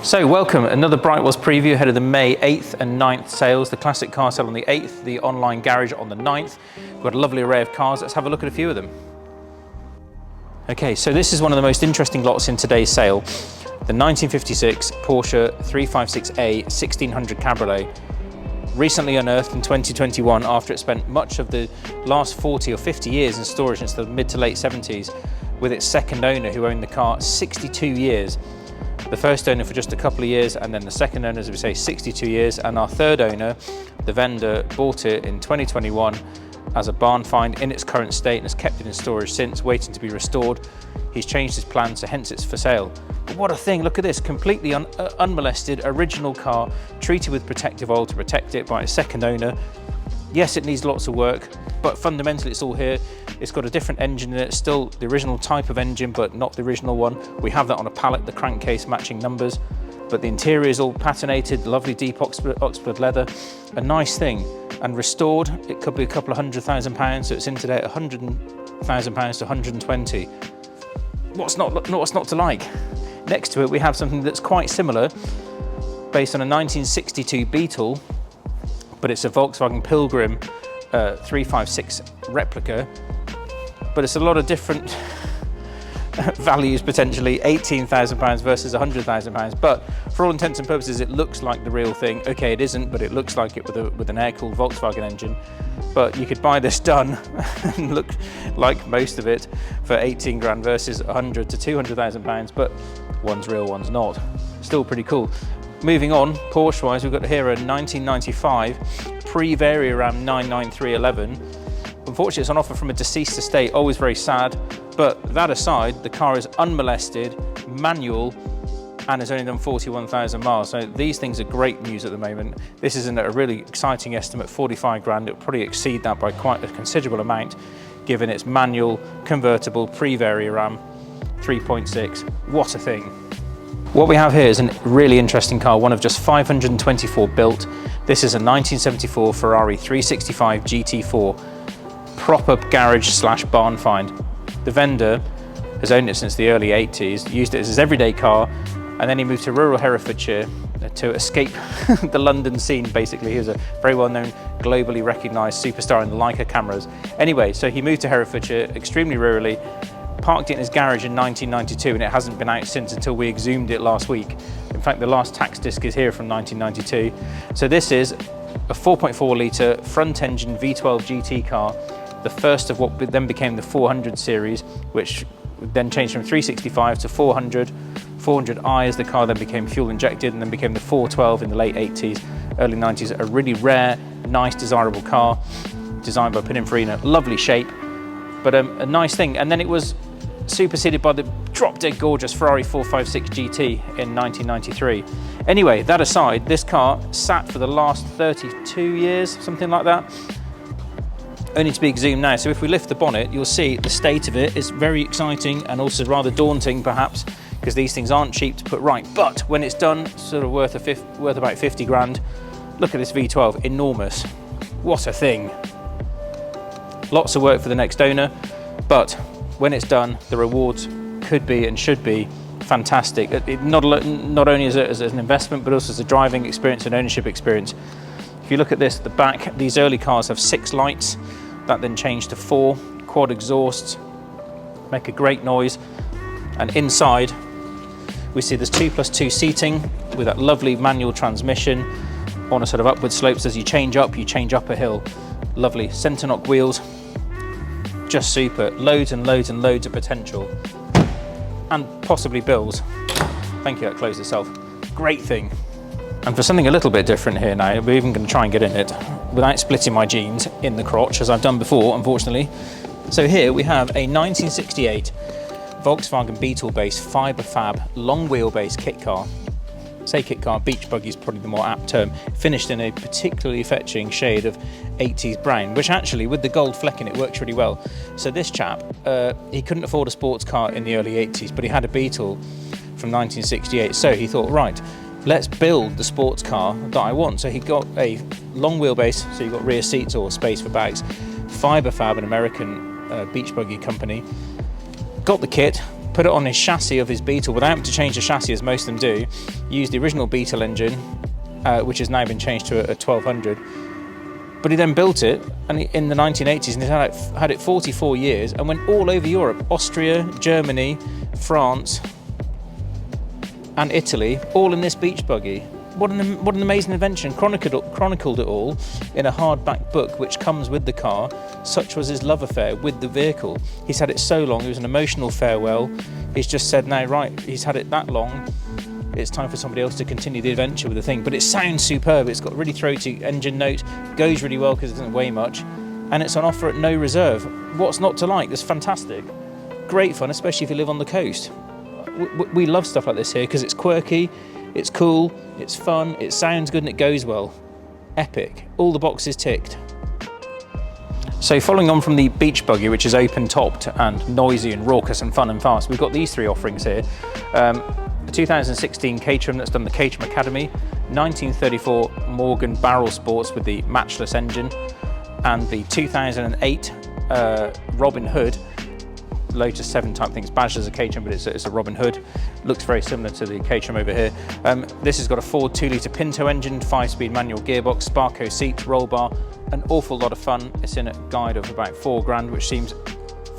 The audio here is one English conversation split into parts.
So welcome, another Brightwells preview ahead of the May 8th and 9th sales. The classic car sale on the 8th, the online garage on the 9th. We've got a lovely array of cars. Let's have a look at a few of them. Okay, so this is one of the most interesting lots in today's sale. The 1956 Porsche 356A 1600 Cabriolet. Recently unearthed in 2021 after it spent much of the last 40 or 50 years in storage since the mid to late 70s with its second owner who owned the car 62 years. The first owner for just a couple of years, and then the second owner, as we say, 62 years, and our third owner, the vendor, bought it in 2021 as a barn find in its current state and has kept it in storage since, waiting to be restored. He's changed his plans, so hence it's for sale. But what a thing, look at this, completely unmolested, original car, treated with protective oil to protect it by its second owner. Yes, it needs lots of work, but fundamentally it's all here. It's got a different engine in it, still the original type of engine, but not the original one. We have that on a pallet, the crankcase matching numbers, but the interior is all patinated, lovely deep Oxford leather, a nice thing. And restored, it could be a couple of £100,000, so it's in today at £100,000 to 120. What's not to like? Next to it, we have something that's quite similar, based on a 1962 Beetle, but it's a Volkswagen Pilgrim 356 replica, but it's a lot of different values potentially, £18,000 versus £100,000, but for all intents and purposes it looks like the real thing. Okay, it isn't, but it looks like it with an air-cooled Volkswagen engine. But you could buy this done and look like most of it for 18 grand versus 100 to 200,000 pounds, but one's real, one's not. Still pretty cool. Moving on, Porsche-wise, we've got here a 1995 pre-Vari Ram 99311. Unfortunately, it's on offer from a deceased estate, always very sad, but that aside, the car is unmolested, manual, and has only done 41,000 miles. So these things are great news at the moment. This is a really exciting estimate, 45 grand. It'll probably exceed that by quite a considerable amount, given its manual, convertible, pre-Vari Ram 3.6. What a thing. What we have here is a really interesting car, one of just 524 built. This is a 1974 Ferrari 365 GT4, proper garage slash barn find. The vendor has owned it since the early 80s, used it as his everyday car, and then he moved to rural Herefordshire to escape the London scene, basically. He was a very well-known, globally recognised superstar in the Leica cameras. Anyway, so he moved to Herefordshire, extremely rurally, parked it in his garage in 1992, and it hasn't been out since until we exhumed it last week. In fact, the last tax disc is here from 1992. So this is a 4.4 litre front engine V12 GT car, the first of what then became the 400 series, which then changed from 365 to 400. 400i as the car then became fuel injected and then became the 412 in the late 80s, early 90s. A really rare, nice, desirable car, designed by Pininfarina, lovely shape, but a nice thing. And then it was superseded by the drop-dead gorgeous Ferrari 456 GT in 1993. Anyway, that aside, this car sat for the last 32 years, something like that, only to be exhumed now. So if we lift the bonnet, you'll see the state of it is very exciting and also rather daunting, perhaps, because these things aren't cheap to put right. But when it's done, sort of worth about 50 grand. Look at this V12, enormous. What a thing. Lots of work for the next owner, but when it's done, the rewards could be and should be fantastic. Not only as an investment, but also as a driving experience and ownership experience. If you look at this, the back, these early cars have 6 lights, that then changed to 4, quad exhausts, make a great noise. And inside, we see there's 2+2 seating with that lovely manual transmission on a sort of upward slopes. As you change up a hill. Lovely centre knock wheels, just super. Loads and loads and loads of potential, and possibly bills. Thank you, that closed itself. Great thing. And for something a little bit different here now, we're even going to try and get in it without splitting my jeans in the crotch, as I've done before, unfortunately. So here we have a 1968 Volkswagen Beetle-based FibreFab long wheelbase kit car. Say kit car, beach buggy is probably the more apt term. Finished in a particularly fetching shade of 80s brown, which actually, with the gold fleck in it, works really well. So this chap, he couldn't afford a sports car in the early 80s, but he had a Beetle from 1968. So he thought, right, let's build the sports car that I want. So he got a long wheelbase, so you've got rear seats or space for bags. FibreFab, an American beach buggy company, got the kit, put it on his chassis of his Beetle without having to change the chassis as most of them do. Used the original Beetle engine, which has now been changed to a 1200. But he then built it in the 1980s, and he's had it 44 years and went all over Europe, Austria, Germany, France and Italy, all in this beach buggy. What an amazing invention. Chronicled it all in a hardback book which comes with the car. Such was his love affair with the vehicle. He's had it so long, it was an emotional farewell. He's just said, now right, he's had it that long, it's time for somebody else to continue the adventure with the thing. But it sounds superb. It's got a really throaty engine note, goes really well because it doesn't weigh much, and it's on offer at no reserve. What's not to like? It's fantastic. Great fun, especially if you live on the coast. We love stuff like this here because it's quirky, it's cool, it's fun, it sounds good, and it goes well. Epic. All the boxes ticked. So following on from the beach buggy, which is open-topped and noisy and raucous and fun and fast, we've got these three offerings here. The 2016 Caterham that's done the Caterham Academy, 1934 Morgan Barrel Sports with the matchless engine, and the 2008 Robin Hood, Lotus 7 type thing. It's badged as a Caterham, but it's a Robin Hood. Looks very similar to the Caterham over here. This has got a Ford 2-litre Pinto engine, 5-speed manual gearbox, Sparco seats, roll bar, an awful lot of fun. It's in a guide of about £4,000, which seems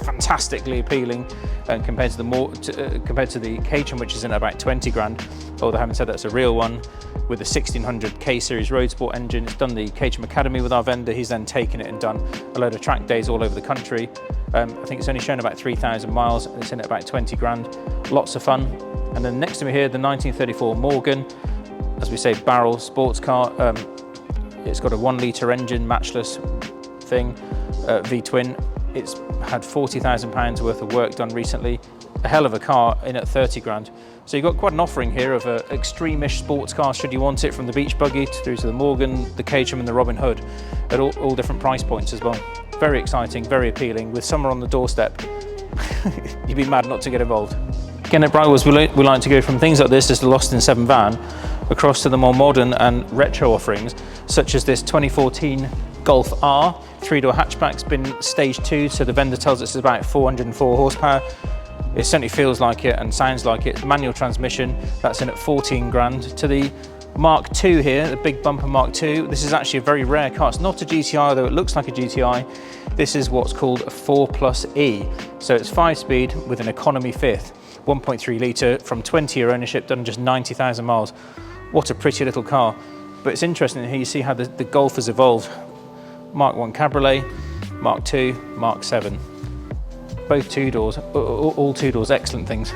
fantastically appealing compared to the Caterham, which is in about 20 grand. Although having said that's a real one with the 1600 K Series Road Sport engine. It's done the Caterham Academy with our vendor. He's then taken it and done a load of track days all over the country. I think it's only shown about 3,000 miles. And it's in at about 20 grand. Lots of fun. And then next to me here, the 1934 Morgan, as we say, barrel sports car. It's got a 1-litre engine, matchless thing, V-twin. It's had £40,000 worth of work done recently. A hell of a car in at 30 grand. So you've got quite an offering here of extreme-ish sports cars, should you want it, from the beach buggy through to the Morgan, the Caterham and the Robin Hood, at all different price points as well. Very exciting, very appealing. With summer on the doorstep, you'd be mad not to get involved. Again, at Brightwells, we like to go from things like this as the Lost in 7 van, across to the more modern and retro offerings, such as this 2014 Golf R. 3-door hatchback's been stage 2, so the vendor tells us it's about 404 horsepower. It certainly feels like it and sounds like it. Manual transmission, that's in at 14 grand. To the Mark II here, the big bumper Mark II. This is actually a very rare car. It's not a GTI, although it looks like a GTI. This is what's called a 4+E. So it's 5-speed with an economy fifth, 1.3 litre from 20-year ownership, done just 90,000 miles. What a pretty little car. But it's interesting here, you see how the Golf has evolved. Mark I Cabriolet, Mark II, Mark 7. Both 2 doors, all 2 doors, excellent things.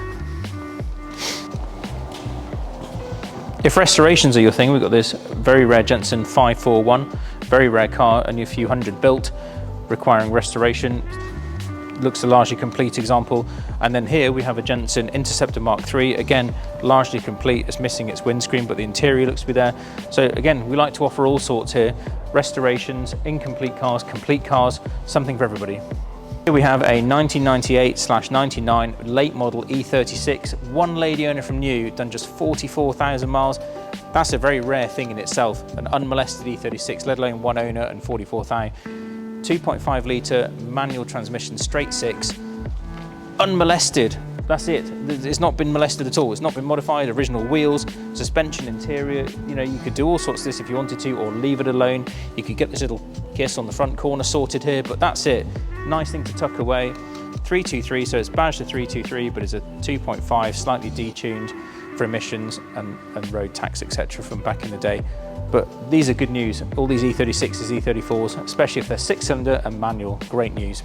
If restorations are your thing, we've got this very rare Jensen 541, very rare car, only a few hundred built, requiring restoration. Looks a largely complete example. And then here we have a Jensen Interceptor Mark III, again, largely complete. It's missing its windscreen, but the interior looks to be there. So again, we like to offer all sorts here. Restorations, incomplete cars, complete cars, something for everybody. Here we have a 1998/99 late model E36, one lady owner from new, done just 44,000 miles. That's a very rare thing in itself, an unmolested E36, let alone one owner and 44,000. 2.5 litre manual transmission, straight 6, unmolested. That's it. It's not been molested at all. It's not been modified. Original wheels, suspension, interior. You know, you could do all sorts of this if you wanted to, or leave it alone. You could get this little kiss on the front corner sorted here, but that's it. Nice thing to tuck away. 323, so it's badged to 323, but it's a 2.5, slightly detuned for emissions and road tax, etc. from back in the day. But these are good news. All these E36s, E34s, especially if they're 6-cylinder and manual, great news.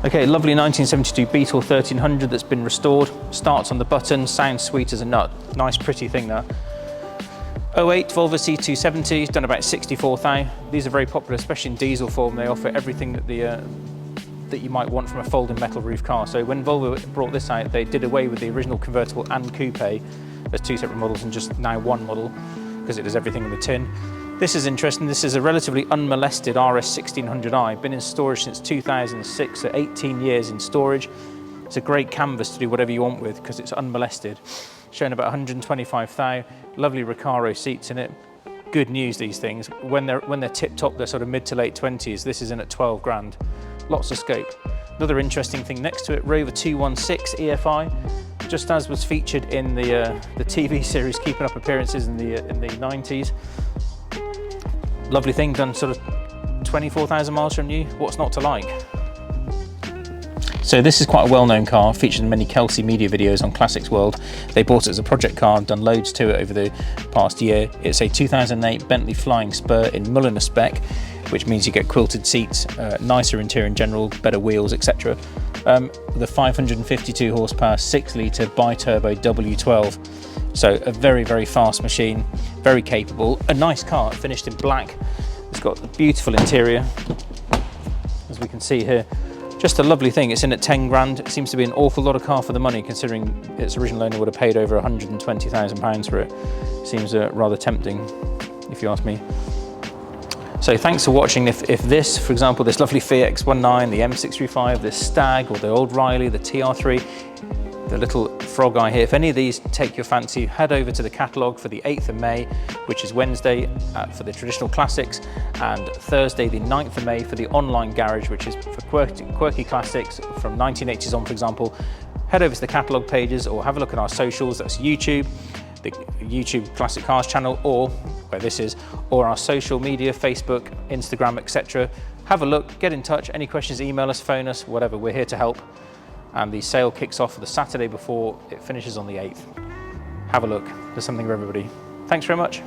Okay, lovely 1972 Beetle 1300 that's been restored. Starts on the button, sounds sweet as a nut. Nice pretty thing there. 08 Volvo C270, done about 64,000. These are very popular, especially in diesel form. They offer everything that that you might want from a folding metal roof car. So when Volvo brought this out, they did away with the original convertible and coupe as 2 separate models and just now 1 model because it does everything in the tin. This is interesting. This is a relatively unmolested RS 1600i, been in storage since 2006, so 18 years in storage. It's a great canvas to do whatever you want with because it's unmolested. Showing about 125,000, lovely Recaro seats in it. Good news, these things. When they're tip-top, they're sort of mid to late 20s. This is in at 12 grand. Lots of scope. Another interesting thing next to it, Rover 216 EFI. just as was featured in the TV series Keeping Up Appearances in the 90s. Lovely thing, done sort of 24,000 miles from new. What's not to like? So this is quite a well-known car, featured in many Kelsey media videos on Classics World. They bought it as a project car, done loads to it over the past year. It's a 2008 Bentley Flying Spur in Mulliner spec, which means you get quilted seats, nicer interior in general, better wheels, etc. The 552 horsepower, 6-litre bi-turbo W12. So a very, very fast machine, very capable. A nice car, finished in black. It's got a beautiful interior, as we can see here. Just a lovely thing. It's in at 10 grand. It seems to be an awful lot of car for the money, considering its original owner would have paid over £120,000 for it. Seems rather tempting, if you ask me. So thanks for watching. If this, for example, this lovely Fiat X19, the M635, the Stag, or the old Riley, the TR3, the little frog eye here, if any of these take your fancy, head over to the catalogue for the 8th of May, which is Wednesday for the traditional classics, and Thursday the 9th of May for the online garage, which is for quirky classics from 1980s on, for example. Head over to the catalogue pages or have a look at our socials. That's YouTube, the YouTube Classic Cars channel, or where this is, or our social media, Facebook, Instagram, etc. Have a look, get in touch. Any questions, email us, phone us, whatever. We're here to help. And the sale kicks off the Saturday before it finishes on the 8th. Have a look. There's something for everybody. Thanks very much.